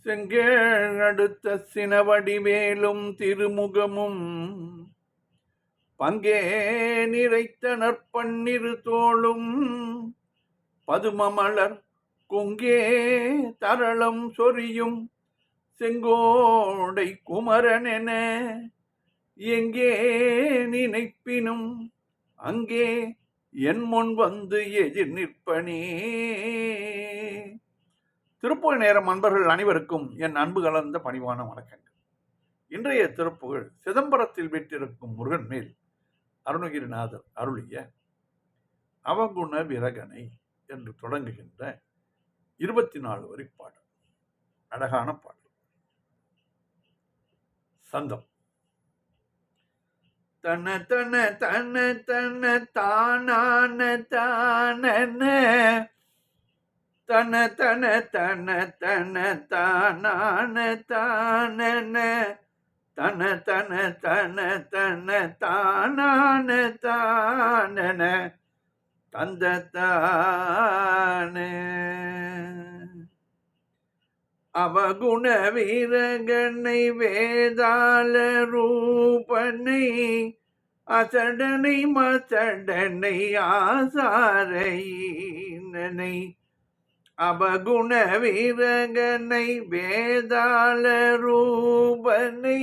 செங்கேழ் அடுத்த சினவடிவேலும் திருமுகமும் பங்கே நிறைத்த நற்பன்னிரு தோளும் பதுமமலர் கொங்கே தரளம் சொரியும் செங்கோடை குமரனென எங்கே நினைப்பினும் அங்கே என் முன் வந்து எதிர் நிற்பனே. திருப்புகழ் நேரம் அன்பர்கள் அனைவருக்கும் என் அன்பு கலந்த பணிவான வணக்கங்கள். இன்றைய திருப்புகழ் சிதம்பரத்தில் வீற்றிருக்கும் முருகன் மேல் அருணகிரிநாதர் அருளிய அவகுண விரகனை என்று தொடங்குகின்ற 24 வரி பாடல். அழகான பாடல். சந்தம். தன தன தன தன தானான தானன தன தன தன தன தானான தானன தன தன தன தன தானான தானன தந்தத்தான அவகுண வீரகனை வேதாள ரூபனை அசடனை மசடனை ஆசாரையினனை அவகுண வீரகனை வேதாள ரூபனை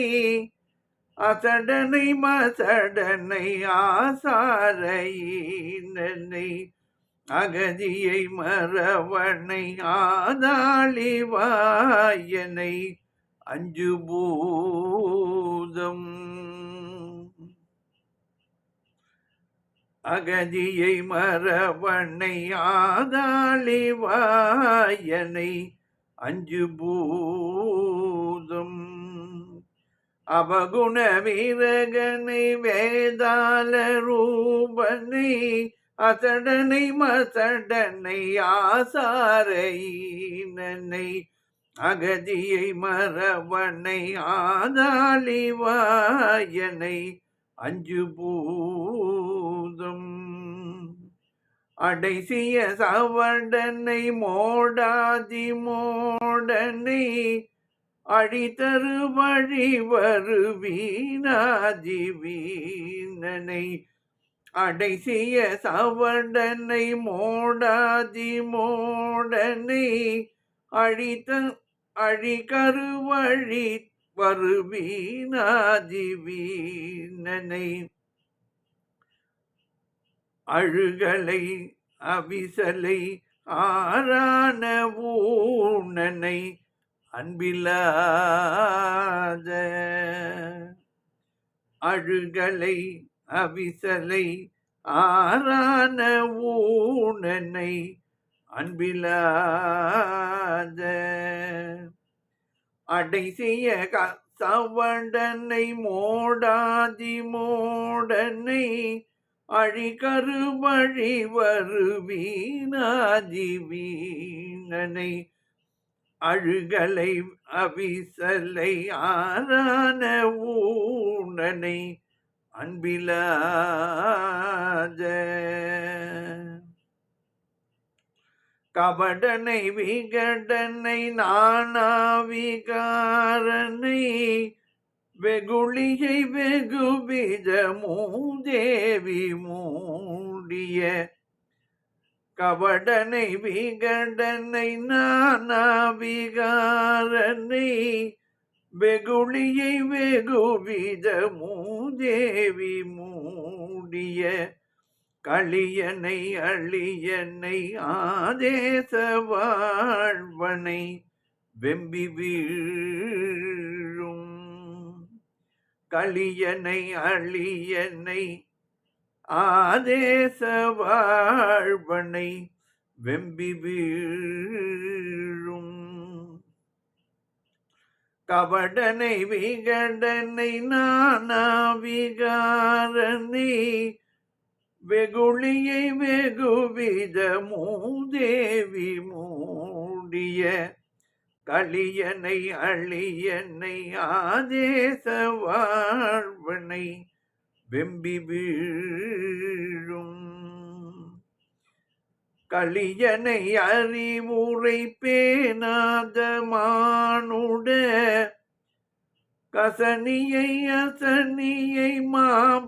அசடனை மசடனை ஆசாரையினனை அகதியை மறவனை ஆதாளிவாயனை அஞ்சு பூதம் அகதியை மறவனை ஆதாளிவாயனை அஞ்சு பூதம் அவகுண வீரகனை வேதாள ரூபனை அசடனை மசடனை ஆசாரையினனை அகதியை மறவனை ஆதாளிவாயனை அஞ்சு பூதம் அடைசிய சவடனை மோடாதி மோடனை அழிதரு வழி வருவீனாதி வீணனை அடைசிய சவடனை மோடாதி மோடனை அழிகருவழி வருவீனாதி வீணனை அழுகலை அவிசலை ஆரான ஊனனை அன்பிலாத அழுகலை அவிசலை ஆரான ஊனனை அன்பிலாத அடைசிய சவடனை மோடாதி மோடனை அழிகருவழி வருவீனாதி வீணனை அழுகலை அவிசலை ஆரான ஊனனை அன்பிலாத கபடனை விகடனை நானாவிகாரனை வெகுளியை வெகுவித மூதேவி மூடிய கபடனை விகடனை நானாவிகாரனை வெகுளியை வெகுவித மூதேவி மூடிய களியனை அழியனை ஆதேச வாழ்வனை வெம்பி வீழும் களியனை அழியனை ஆதேச வாழ்வனை வெம்பி வீழும் கபடனை விகடனை நானாவிகாரனை வெகுளியை வெகுவித மூதேவி மூடிய களியனை அழியனை ஆதேச வாழ்வனை வெம்பி வீழும் களியனை அறிவுரை பேனாத மானுடனை கசனியை அசனியை மாபாதனாகிய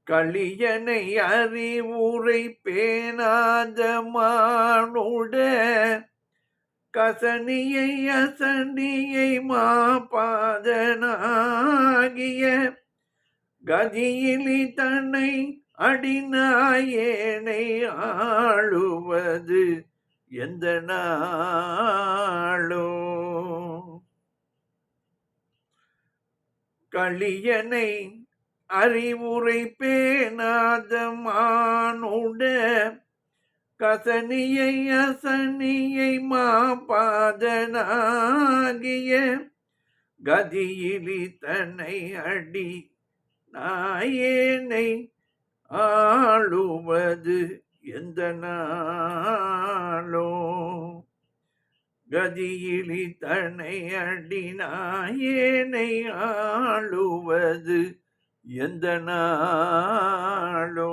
களியனை அறிவுரை பேணாத மானுட கசனியை அசனியை மாபாதனாகிய கதியிலி தன்னை அடிநாயேனை ஆளுவது எந்த நாளோ களியனை அறிவுரை பேணாத மானுட கசனியை அசனியை மாபாதனாகிய கதியிலி தன்னை அடி நாயேனை ஆளுவது எந்த நாளோ கதியிலி தன்னை அடி நாயேனை ஆளுவது எந்த நாளோ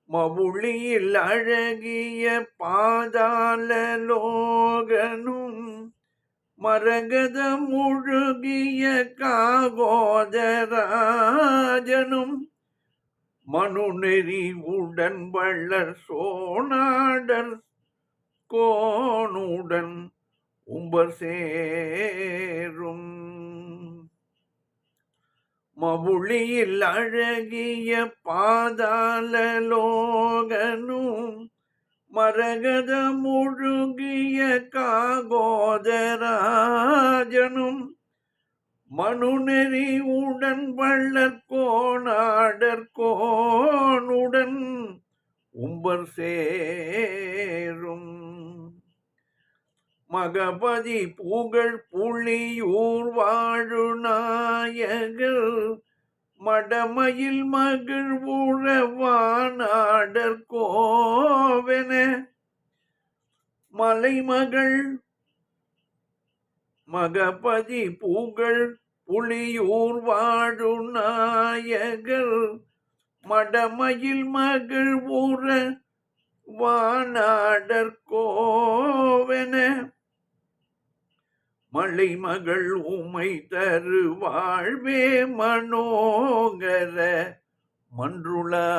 மவுளியில் அழகிய பாதாள லோகனும் மரகத முழுகிய காகோதராஜனும் மனுநெறி உடன் வள்ளர் சோனாடர் கோனுடன் உம்பர் சேரும் மவுளியில் அழகிய பாதாள லோகனும் மரகத முழுகிய காகோதராஜனும் மனுநெறி உடன் வள்ளற் கோனாடற் கோனுடன் உம்பர் சேரும் மகபதி புகழ் புலியூர் வாழு நாயகர் மடமையில் மகிழ்வுறவானாடற் கோவென மலைமகள் மகபதி புகழ் புலியூர் வாழு நாயகர் மடமையில் மகிழ்வுற வானாடற் கோவென மலைமகள் உமை தரு வாழ்வே மனோகர மன்றுளாடும்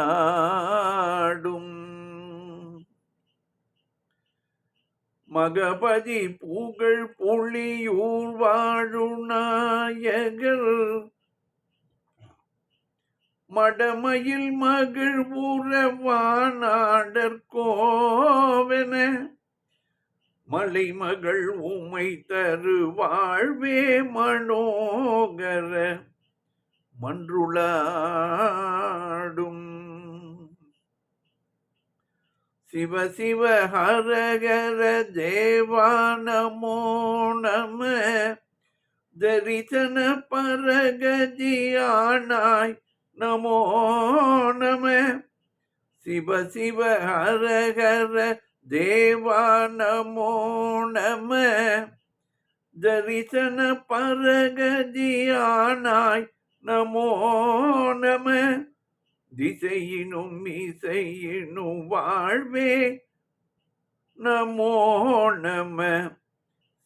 மகபதி புகழ் புலியூர் வாழு நாயகர் மடமையில் மகிழ்வுற வானாடற் கோவென மலைமகள் உமை தரு வாழ்வே மனோகர மன்றுளாடும் சிவ சிவ ஹரஹர தேவா நமோ நம தரிசன பரகதியானாய் நமோ நம சிவ சிவ ஹரஹர தேவா நமோ நம தரிசன பரகதியானாய் நமோ நம திசையினும் இசையினும் வாழ்வே நமோ நம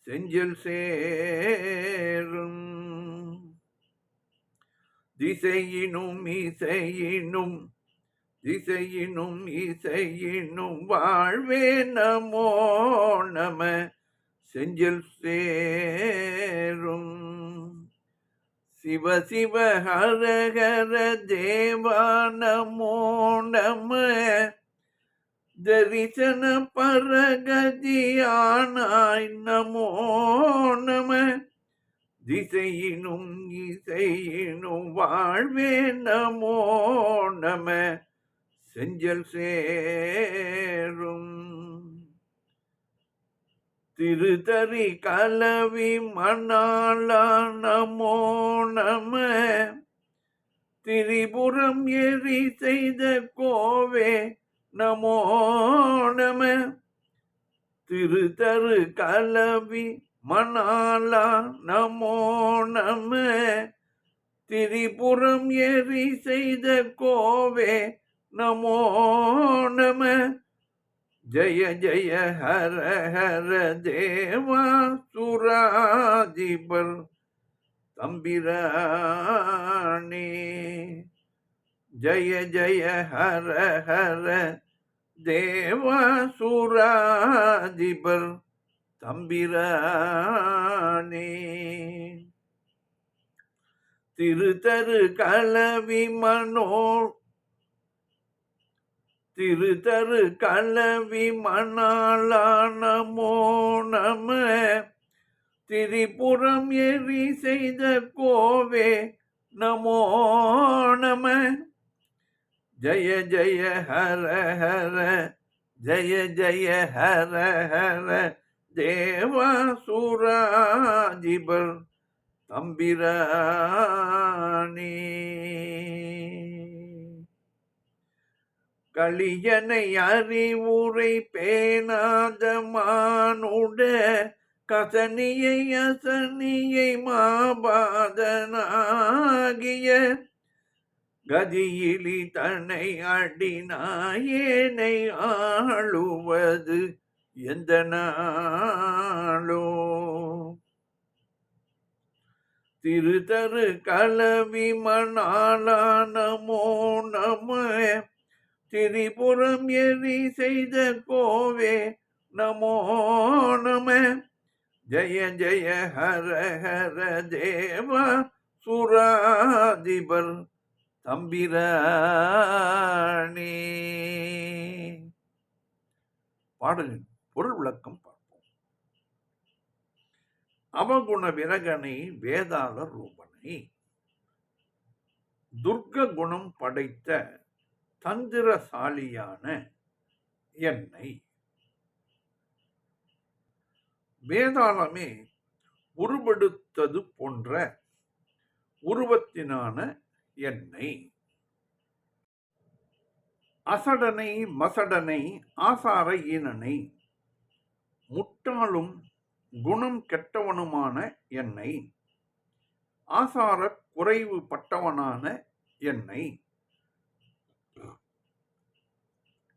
செஞ்சல் சேரும் திசையினும் இசையினும் திசையினும் இசையினும் வாழ்வே நமோ நம செஞ்சல் சேரும் சிவ சிவ ஹரஹர தேவா நமோ நம தரிசன பரகதியானாய் நமோ நம திசையினும் இசையினும் வாழ்வே நமோ நம செஞ்சல் சேரும் திருத்தறி கலவி மணாளா நமோ நம திரிபுரம் எரி செய்த கோவே நமோ நம திருத்தரு கலவி மணாளா நமோ நம திரிபுரம் எரி செய்த கோவே நமோ நம ஜய ஜய ஹர ஹர தேவா சுராதிபர் தம்பிரானே. ஜய ஜய ஹர ஹர தேவா சுராதிபர் தம்பிரானே. திருதரு கலவி திருதரு கலவி மணாலா நமோ நம. திரிபுரம் எரி செய்த கோவே நமோ நம. ஜய ஜய ஹர ஹர ஜய ஜய ஹர ஹர தேவா சுராதிபர் தம்பிரானே. களியனை அறிவுரை பேணாத மானுட கசனியை அசனியை மாபாதனாகிய கதியிலி தன்னை அடினாயேனை ஆளுவது எந்த நாளோ. திருதரு கலவி மணாலா நமோ நம. திரிபுரம் எரி செய்த கோவே நமோ நம. ஜய ஜய ஹர ஹர தேவா சுராதிபர் தம்பிரானே. பாடலின் பொருள் விளக்கம் பார்ப்போம். அவகுண விரகனை வேதாள ரூபனை துர்க்க குணம் படைத்த தந்திரசாலியான என்னை வேதாளமே உருவெடுத்தது போன்ற உருவத்தினான என்னை அசடனை மசடனை ஆசார ஈனனை முட்டாளும் குணம் கெட்டவனுமான என்னை ஆசார குறைவு பட்டவனான என்னை.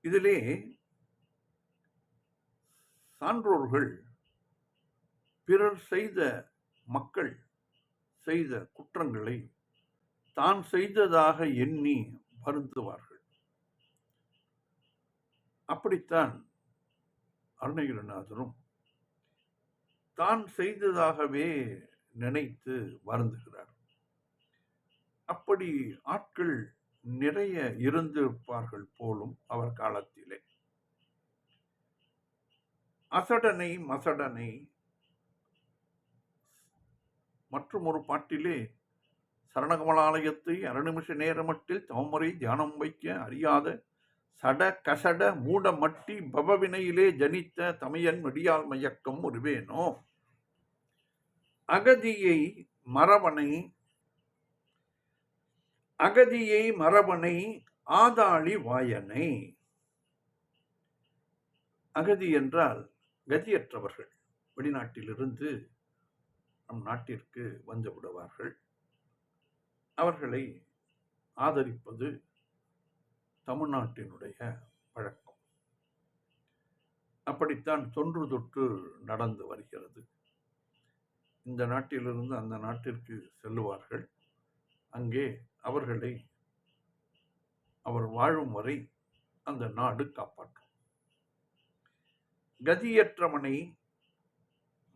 இதிலே சான்றோர்கள் பிறர் செய்த மக்கள் செய்த குற்றங்களை தான் செய்ததாக எண்ணி வருந்துவார்கள். அப்படித்தான் அருணகிரிநாதரும் தான் செய்ததாகவே நினைத்து வருந்துகிறார். அப்படி ஆட்கள் நிறைய இருந்திருப்பார்கள் போலும் அவர் காலத்திலே. அசடனை மசடனை மற்றும் ஒரு பாட்டிலே சரணகமலாலயத்தை அருநிமிஷ நேரமட்டில் தவமுறை தியானம் வைக்க அறியாத சட கசட மூட மட்டி பவவினையிலே ஜனித்த தமையன் மெடியால் மயக்கம் ஒருவேனோ. அகதியை மரபனை ஆதாளி வாயனை. அகதி என்றால் கதியற்றவர்கள், வெளிநாட்டிலிருந்து நம் நாட்டிற்கு வந்து விடுவார்கள். அவர்களை ஆதரிப்பது தமிழ்நாட்டினுடைய பழக்கம். அப்படித்தான் தொன்று தொட்டு நடந்து வருகிறது. இந்த நாட்டிலிருந்து அந்த நாட்டிற்கு செல்லுவார்கள். அங்கே அவர்களை அவர் வாழும் வரை அந்த நாடு காப்பாற்றும். கதியற்றவனை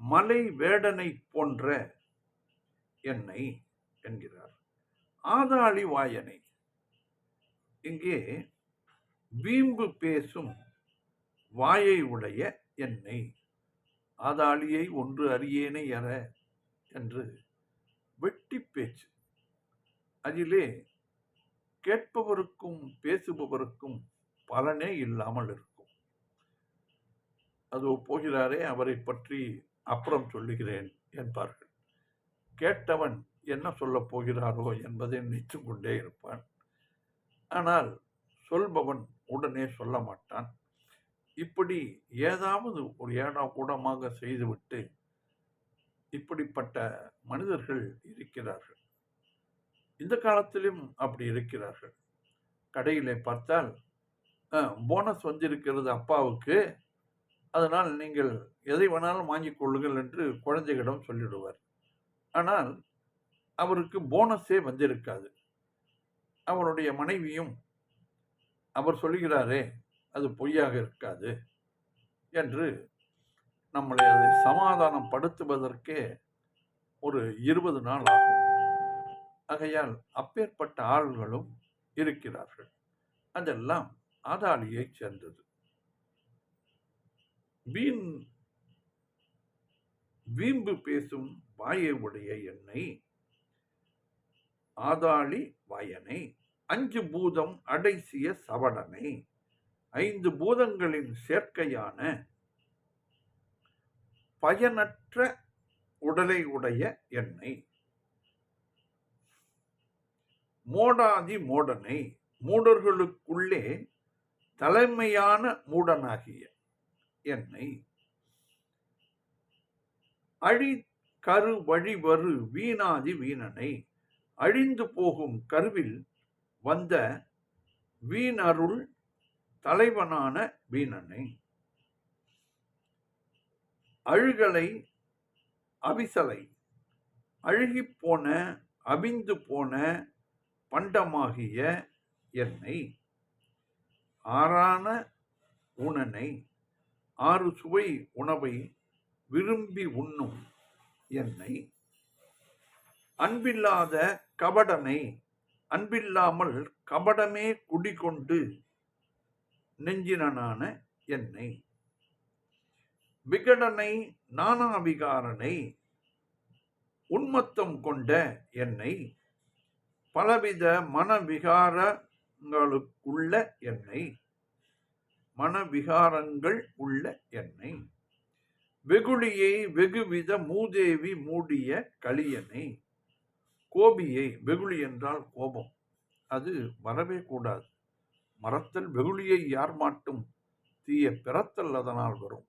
மலை வேடனை போன்ற என்னை என்கிறார். ஆதாளி வாயனை, இங்கே வீம்பு பேசும் வாயை உடைய என்னை. ஆதாளியை ஒன்று அறியேனை எற என்று வெட்டி பேச்சு. அதிலே கேட்பவருக்கும் பேசுபவருக்கும் பலனே இல்லாமல் இருக்கும். அதோ போகிறாரே, அவரை பற்றி அப்புறம் சொல்லுகிறேன் என்பார்கள். கேட்டவன் என்ன சொல்ல போகிறாரோ என்பதை நினைத்து கொண்டே இருப்பான். ஆனால் சொல்பவன் உடனே சொல்ல மாட்டான். இப்படி ஏதாவது ஒரு ஏடா கூடமாக செய்துவிட்டு இப்படிப்பட்ட மனிதர்கள் இருக்கிறார்கள். இந்த காலத்திலும் அப்படி இருக்கிறார்கள். கடையிலே பார்த்தால் போனஸ் வந்திருக்கிறது அப்பாவுக்கு, அதனால் நீங்கள் எதை வேணாலும் வாங்கிக் கொள்ளுங்கள் என்று குழந்தைகளிடம் சொல்லிடுவார். ஆனால் அவருக்கு போனஸே வந்திருக்காது. அவருடைய மனைவியும் அவர் சொல்கிறாரே அது பொய்யாக இருக்காது என்று நம்மளை அதை சமாதானம் படுத்துவதற்கே ஒரு 20 நாள் ஆகும். ஆகையால் அப்பேற்பட்ட ஆள்களும் இருக்கிறார்கள். அதெல்லாம் ஆதாளியை சேர்ந்தது. வீம்பு பேசும் வாயை உடைய என்னை ஆதாளி வாயனை, 5 பூதம் அடைசிய சவடனை, 5 பூதங்களின் சேர்க்கையான பயனற்ற உடலை உடைய என்னை, மோடாதி மோடனை, மூடர்களுக்குள்ளே தலைமையான மூடனாகிய என்னை, அழி கரு வழிவரு வீணாதி வீணனை, அழிந்து போகும் கருவில் வந்த வீணருள் தலைவனான வீணனை, அழுகலை அவிசலை, அழுகிப்போன அவிந்து போன பண்டமாகிய என்னை, ஆறான உணனை, 6 சுவை உணவை விரும்பி உண்ணும் என்னை, அன்பில்லாத கபடனை, அன்பில்லாமல் கபடமே குடிகொண்டு நெஞ்சினனான என்னை, விகடனை நானாவிகாரனை, உன்மத்தம் கொண்ட என்னை, பலவித மனவிகாரங்களுக்குள்ள என்னை, மனவிகாரங்கள் உள்ள என்னை, வெகுளியை வெகுவித மூதேவி மூடிய கலியனை, கோபியை, வெகுளி என்றால் கோபம், அது வரவே கூடாது. மறத்தல் வெகுளியை யார் மாட்டும், தீய பிறத்தல் அதனால் வரும்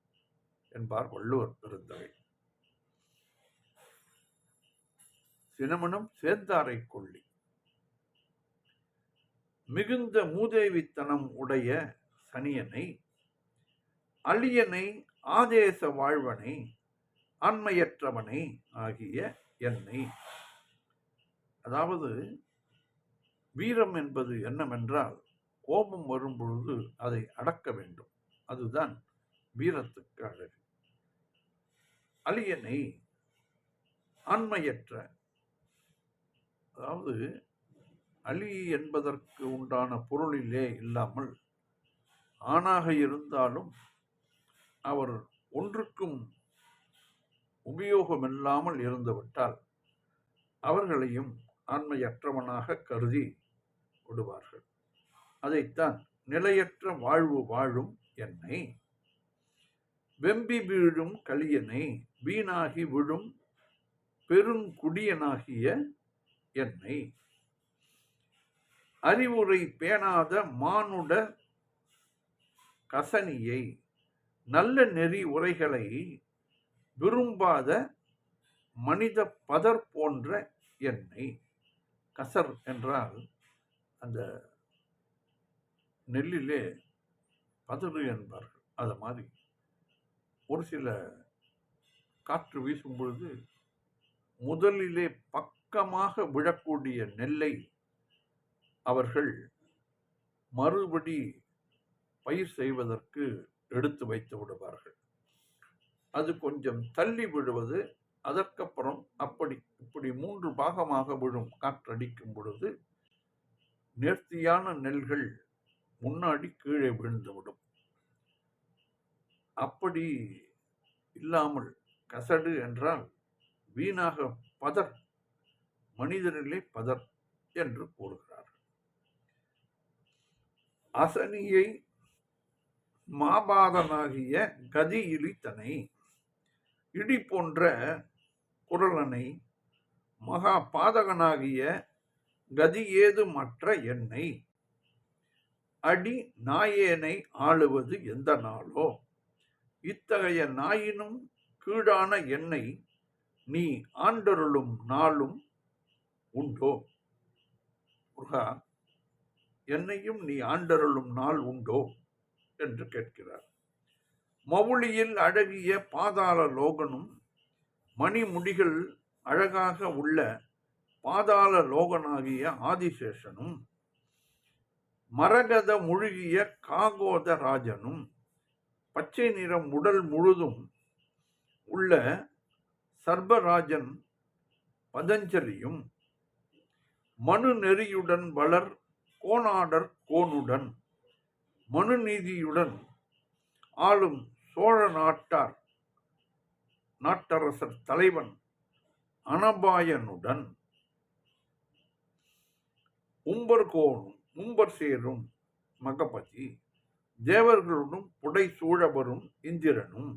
என்பார் வள்ளுவர் பெருந்தகை. சினமனும் சேர்ந்தாரை கொள்ளி, மிகுந்த மூதேவித்தனம் உடைய சனியனை, அழியனை ஆதேச வாழ்வனை, ஆண்மையற்றவனை ஆகிய என்னை. அதாவது வீரம் என்பது என்னவென்றால், கோபம் வரும் பொழுது அதை அடக்க வேண்டும். அதுதான் வீரத்துக்கு அழகு. அழியனை ஆண்மையற்ற, அதாவது அலி என்பதற்கு உண்டான பொருளிலே இல்லாமல் ஆணாக இருந்தாலும் அவர் ஒன்றுக்கும் உபயோகமில்லாமல் இருந்துவிட்டால் அவர்களையும் ஆண்மையற்றவனாக கருதி விடுவார்கள். அதைத்தான் நிலையற்ற வாழ்வு வாழும் என்னை, வெம்பி வீழும் கலியனை, வீணாகி விழும் பெருங்குடியனாகிய என்னை, அறிவுரை பேணாத மானுட கசனியை, நல்ல நெறி உரைகளை விரும்பாத மனித பதர் போன்ற என்னை. கசர் என்றால் அந்த நெல்லிலே பதறு என்பார்கள். அது மாதிரி ஒரு சில காற்று வீசும் பொழுது முதலிலே பக்கமாக விழக்கூடிய நெல்லை அவர்கள் மறுபடி பயிர் செய்வதற்கு எடுத்து வைத்து விடுவார்கள். அது கொஞ்சம் தள்ளி விழுவது, அதற்கப்புறம் இப்படி 3 பாகமாக விழும். காற்றடிக்கும் பொழுது நேர்த்தியான நெல்கள் முன்னாடி கீழே விழுந்துவிடும். அப்படி இல்லாமல் கசடு என்றால் வீணாக பதர், மனிதனிலே பதர் என்று கூறுகிறார். அசனியை மாபாதனாகிய கதி இழித்தனை, இடி போன்ற குரலனை, மகா பாதகனாகிய கதி ஏது மற்ற என்னை, அடி நாயேனை ஆளுவது எந்த நாளோ, இத்தகைய நாயினும் கீழான என்னை நீ ஆண்டருளும் நாளும் உண்டோ? முருகா, என்னையும் நீ ஆண்டருளும் நாள் உண்டோ என்று கேட்கிறார். மவுளியில் அழகிய பாதாள லோகனும் மணிமுடிகள் அழகாக உள்ள பாதாள லோகனாகிய ஆதிசேஷனும் மரகத முழுகிய காகோத ராஜனும் பச்சை நிறம் உடல் முழுதும் உள்ள சர்பராஜன் பதஞ்சலியும் மனு நெறியுடன் வளர் கோனாடர் கோனுடன் மனுநீதியுடன் ஆளும் சோழ நாட்டரசர் தலைவன் அனபாயனுடன் உம்பர் சேரும் மகபதி தேவர்களுடன் புடை சூழ வரும் இந்திரனும்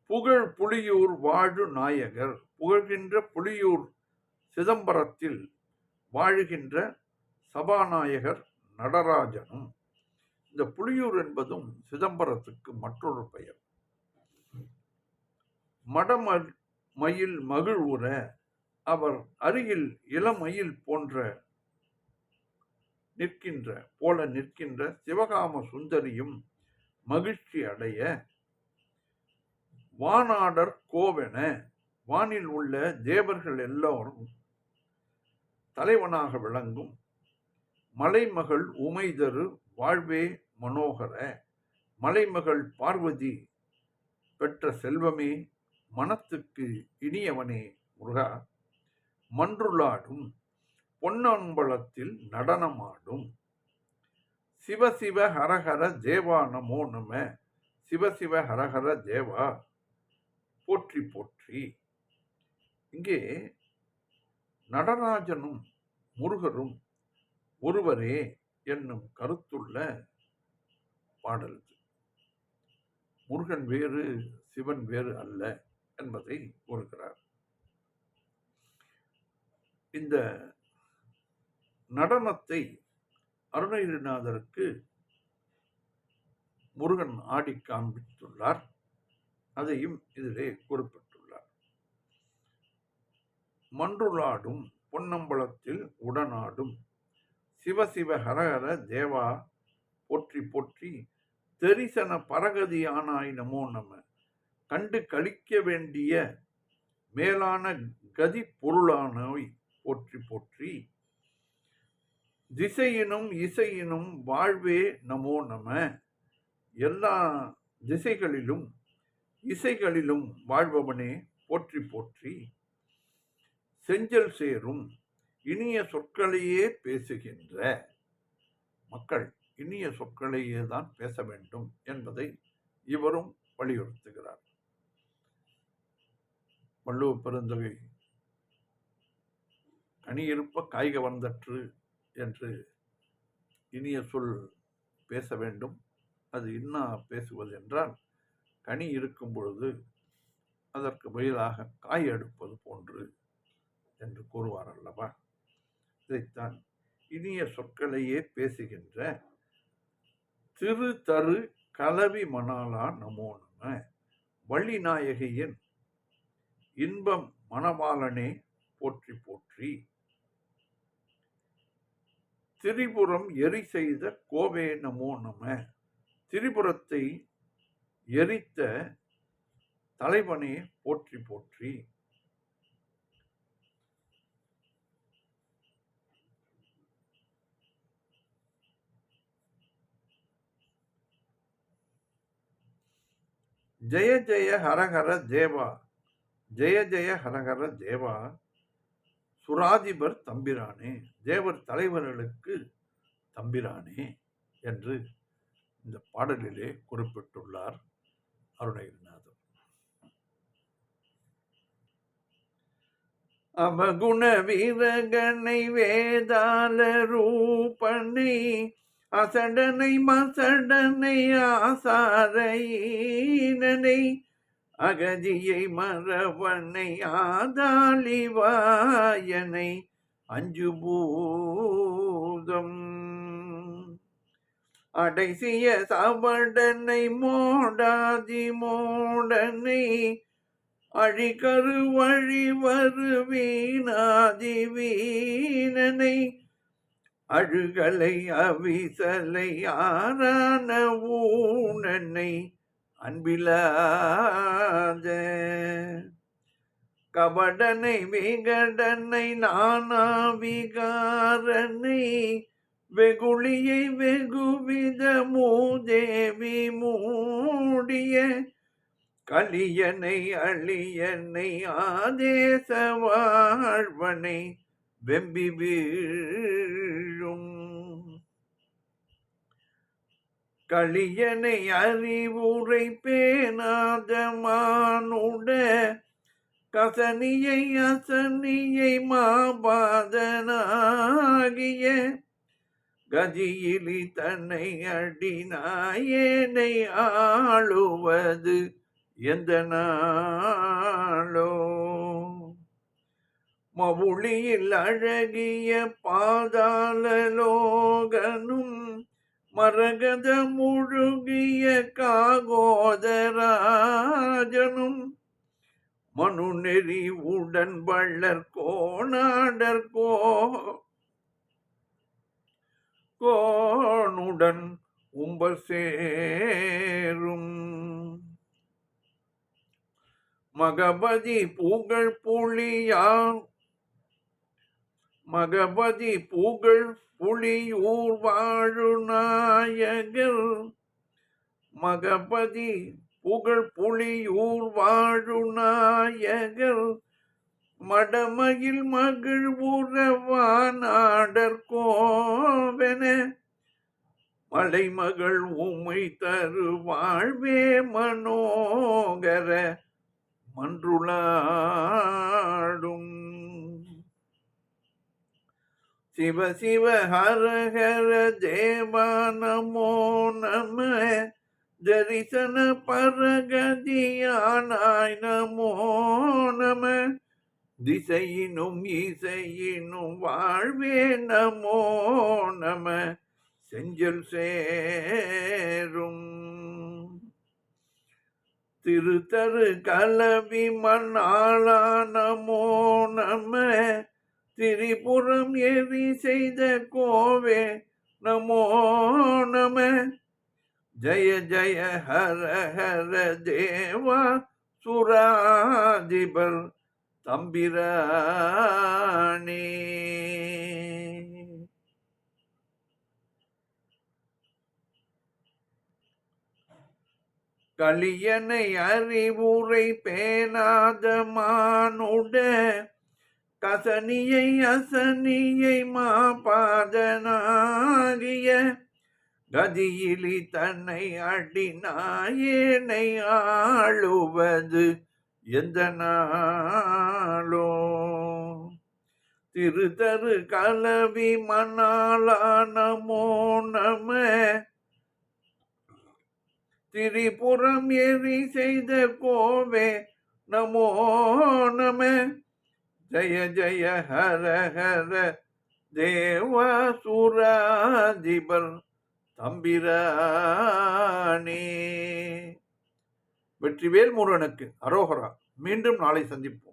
புகழ் புலியூர் வாழு நாயகர் புகழ்கின்ற புலியூர் சிதம்பரத்தில் வாழுகின்ற சபாநாயகர் நடராஜனும். இந்த புலியூர் என்பதும் சிதம்பரத்துக்கு மற்றொரு பெயர். மயில் மகிழ்வுற அவர் அருகில் இளமயில் நிற்கின்ற சிவகாம சுந்தரியும் மகிழ்ச்சி அடைய வானாடர் கோவென வானில் உள்ள தேவர்கள் எல்லோரும் தலைவனாக விளங்கும் மலைமகள் உமைதரு வாழ்வே மனோகர மலைமகள் பார்வதி பெற்ற செல்வமே மனத்துக்கு இனியவனே முருகா மன்றுளாடும் பொன்னம்பலத்தில் நடனமாடும் சிவசிவ ஹரஹர தேவா நமோ நம சிவசிவ ஹரஹர தேவா போற்றி போற்றி. இங்கே நடராஜனும் முருகரும் ஒருவரே என்னும் கருத்துள்ள பாடல். முருகன் வேறு சிவன் வேறு அல்ல என்பதை கூறுகிறார். இந்த நடனத்தை அருணகிரிநாதருக்கு முருகன் ஆடி காண்பித்துள்ளார். அதையும் இதிலே குறிப்பிட்டுள்ளார். மன்றுளாடும் பொன்னம்பலத்தில் உடனாடும் சிவசிவ ஹரஹர தேவா போற்றி போற்றி தெரிசன பரகதி ஆனாய் நமோ நம கண்டு கழிக்க வேண்டிய மேலான கதி பொருளானோய் போற்றி போற்றி திசையினும் இசையினும் வாழ்வே நமோ நம எல்லா திசைகளிலும் இசைகளிலும் வாழ்பவனே போற்றி போற்றி செஞ்சல் சேரும் இனிய சொற்களையே பேசுகின்ற மக்கள் இனிய சொற்களையே தான் பேச வேண்டும் என்பதை இவரும் வலியுறுத்துகிறார். வள்ளுவ பெருந்தகை கனி இருப்ப காய்க வந்தற்று என்று இனிய சொல் பேச வேண்டும். அது இன்னா பேசுவது என்றால் கனி இருக்கும் பொழுது அதற்கு பதிலாக காய் எடுப்பது போன்று என்று கூறுவார் அல்லவா. இதைத்தான் இனிய சொற்களையே பேசுகின்ற திரு தரு கலவி மணாலா நமோ நம வள்ளிநாயகியின் இன்பம் மணவாளனே போற்றி போற்றி திரிபுரம் எரி செய்த கோவே நமோ நம திரிபுரத்தை எரித்த தலைவனே போற்றி போற்றி ஜெய ஜெய ஹரஹர தேவா ஜெய ஜெய ஹரஹர தேவா சுராதிபர் தம்பிரானே தேவர் தலைவர்களுக்கு தம்பிரானே என்று இந்த பாடலிலே குறிப்பிட்டுள்ளார் அருணகிரிநாதர். அவகுண வீரகனை வேதாள ரூபனை அசடனை மசடனை ஆசாரையினனை அகதியை மறவனை ஆதாளிவாயனை அஞ்சுபூதம் அடைசிய சவடனை மோடாதி மோடனை அழிகரு வழி வருவீனாதி வீணனை அழுகலை அவிசலை ஆரான ஊனனை அன்பிலாத கபடனை விகடனை நானாவிகாரனை வெகுளியை வெகுவித மூதேவி மூடிய கலியனை அழியனை ஆதேச வாழ்வனை வெம்பி வீழும் களியனை அறிவுரை பேணாத மானுட கசனியை அசனியை மாபாதனாகிய கதியிலி தன்னை அடினாயேனை ஆளுவது எந்த நாளோ மவுளியில் அழகிய பாதாளலோகனும் மரகத முழுகிய காகோதராஜனும் மனுநெறி உடன் வள்ளற் கோணாடற் கோணுடன் உம்பர் சேரும் மகபதி புகழ் புலியா மகபதி புகழ் புலியூர் வாழு நாயகர் மகபதி புகழ் புலியூர் வாழு நாயகர் மடமயில் மகிழ் உறவானாடற் கோவென மலைமகள் உமை தரு வாழ்வே மனோகர மன்றுளாடும் சிவ சிவ ஹர ஹர தேவா நமோ நம தரிசன பரகதியானாய் நமோ நம திசையினும் இசையினும் வாழ்வே நமோ நம செஞ்சல் சேரும் திருத்தரு கலவி மண்ணாளா நமோ நம திரிபுரம் எரி செய்த கோவே நமோ நம ஜய ஜய ஹர ஹர தேவா சுராதிபர் தம்பிரானே. கலியனை அறிவுரை பேணாத மானுட கசனியை அசனியை மாபாதனாகிய கதியிலி தன்னை அடினாயேனை ஆளுவது எந்த நாளோ திருத்தரு கலவி மணாளா நமோ நம திரிபுரம் எரி செய்த கோவே நமோ நம ஜய ஜய ஹர ஹர தேவாசுராதிபர் தம்பிரானே. வெற்றிவேல் முருகனுக்கு அரோகரா. மீண்டும் நாளை சந்திப்போம்.